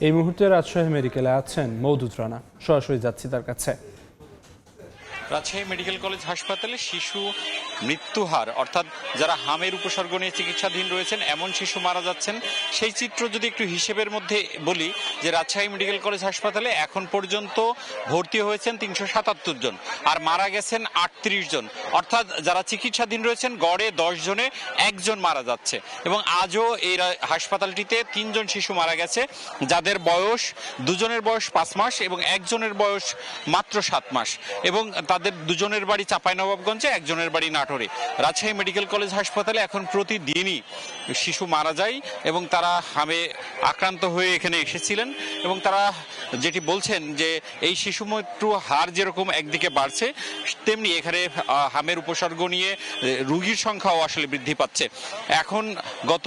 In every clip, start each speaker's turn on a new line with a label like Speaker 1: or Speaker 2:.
Speaker 1: এই মুহূর্তে রাজশাহী মেডিকেলে আছেন মওদুদ রানা, সরাসরি যাচ্ছি তার কাছে।
Speaker 2: রাজশাহী মেডিকেল কলেজ হাসপাতালে শিশু মৃত্যু হার, অর্থাৎ যারা হামের উপসর্গ নিয়ে চিকিৎসাধীন রয়েছেন এমন শিশু মারা যাচ্ছেন, সেই চিত্র যদি একটু হিসেবের মধ্যে বলি যে রাজশাহী মেডিকেল কলেজ হাসপাতালে এখন পর্যন্ত ভর্তি হয়েছেন 377 জন আর মারা গেছেন 38 জন, অর্থাৎ যারা চিকিৎসাধীন রয়েছেন গড়ে 10 জনে একজন মারা যাচ্ছে। এবং আজও এই হাসপাতালটিতে 3 জন শিশু মারা গেছে, যাদের বয়স, দুজনের বয়স 5 মাস এবং একজনের বয়স মাত্র 7 মাস, এবং তাদের দুজনের বাড়ি চাঁপাইনবাবগঞ্জে, একজনের বাড়ি নাটোরে। রাজশাহী মেডিকেল কলেজ হাসপাতালে এখন প্রতিদিনই শিশু মারা যায় এবং তারা হামে আক্রান্ত হয়ে এখানে এসেছিলেন। এবং তারা যেটি বলছেন যে এই শিশু মৃত্যু হার যেরকম একদিকে বাড়ছে, তেমনি এখানে হামের উপসর্গ নিয়ে রোগীর সংখ্যাও আসলে বৃদ্ধি পাচ্ছে। এখন গত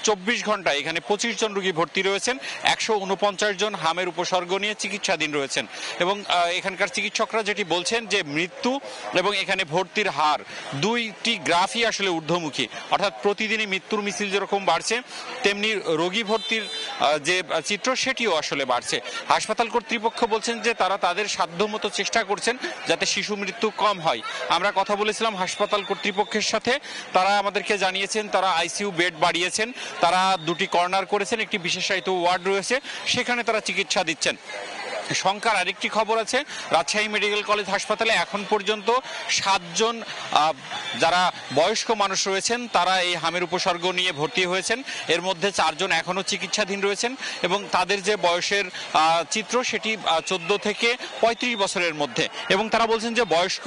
Speaker 2: 24 ঘন্টায় এখানে 25 জন রোগী ভর্তি রয়েছেন, 149 জন হামের উপসর্গ নিয়ে চিকিৎসাধীন রয়েছেন। এবং এখানকার চিকিৎসকরা যেটি বলছেন যে মৃত্যু এবং এখানে ভর্তির হার দুইটি গ্রাফই আসলে ঊর্ধ্বমুখী, অর্থাৎ প্রতিদিনই মৃত্যুর মিছিল যেরকম বাড়ছে তেমনি রোগী ভর্তির যে চিত্র সেটিও আসলে বাড়ছে। হাসপাতাল কর্তৃপক্ষ বলছেন যে তারা তাদের সাধ্যমতো চেষ্টা করছেন যাতে শিশু মৃত্যু কম হয়। আমরা কথা বলেছিলাম হাসপাতাল কর্তৃপক্ষের সাথে, তারা আমাদেরকে জানিয়েছেন তারা আইসিইউ বেড বাড়িয়েছেন, তারা 2টি কর্নার করেছেন, একটি বিশেষায়িত ওয়ার্ড রয়েছে, সেখানে তারা চিকিৎসা দিচ্ছেন। সংখ্যার আরেকটি খবর আছে, রাজশাহী মেডিকেল কলেজ হাসপাতালে এখন পর্যন্ত 7 জন যারা বয়স্ক মানুষ রয়েছেন তারা এই হামের উপসর্গ নিয়ে ভর্তি হয়েছেন। এর মধ্যে 4 জন এখনও চিকিৎসাধীন রয়েছেন এবং তাদের যে বয়সের চিত্র সেটি 14 থেকে 35 বছরের মধ্যে। এবং তারা বলছেন যে বয়স্ক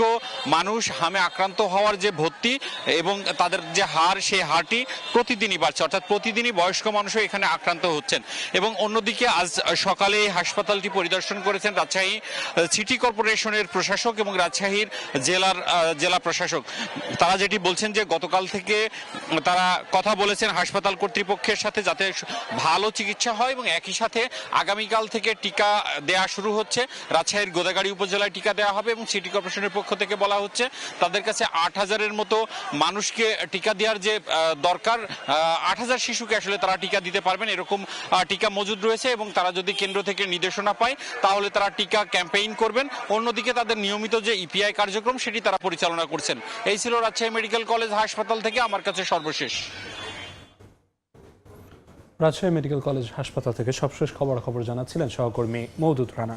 Speaker 2: মানুষ হামে আক্রান্ত হওয়ার যে ভর্তি এবং তাদের যে হার, সেই হারটি প্রতিদিনই বাড়ছে, অর্থাৎ প্রতিদিনই বয়স্ক মানুষও এখানে আক্রান্ত হচ্ছেন। এবং অন্যদিকে আজ সকালে এই হাসপাতালটি পরিদর্শন করেছেন রাজশাহী সিটি কর্পোরেশনের প্রশাসক এবং রাজশাহীর জেলা প্রশাসক। তারা যেটি বলছেন যে গতকাল থেকে তারা কথা বলেছেন হাসপাতাল কর্তৃপক্ষের সাথে যাতে ভালো চিকিৎসা হয়, এবং একই সাথে আগামীকাল থেকে টিকা দেয়া শুরু হচ্ছে। রাজশাহীর গোদাগাড়ী উপজেলায় টিকা দেওয়া হবে এবং সিটি কর্পোরেশনের পক্ষ থেকে বলা হচ্ছে তাদের কাছে 8000-এর মতো মানুষকে টিকা দেওয়ার যে দরকার, 8000 শিশুকে আসলে তারা টিকা দিতে পারবেন এরকম টিকা মজুদ রয়েছে। এবং তারা যদি কেন্দ্র থেকে নির্দেশনা পায় তাহলে তারা টিকা ক্যাম্পেইন করবেন। অন্যদিকে তাদের নিয়মিত যে ইপিআই কার্যক্রম সেটি তারা পরিচালনা করছেন। এই ছিল রাজশাহী মেডিকেল কলেজ হাসপাতাল থেকে আমার কাছে সর্বশেষ।
Speaker 1: রাজশাহী মেডিকেল কলেজ হাসপাতাল থেকে সবশেষ খবর জানাচ্ছিলেন সহকর্মী মওদুদ রানা।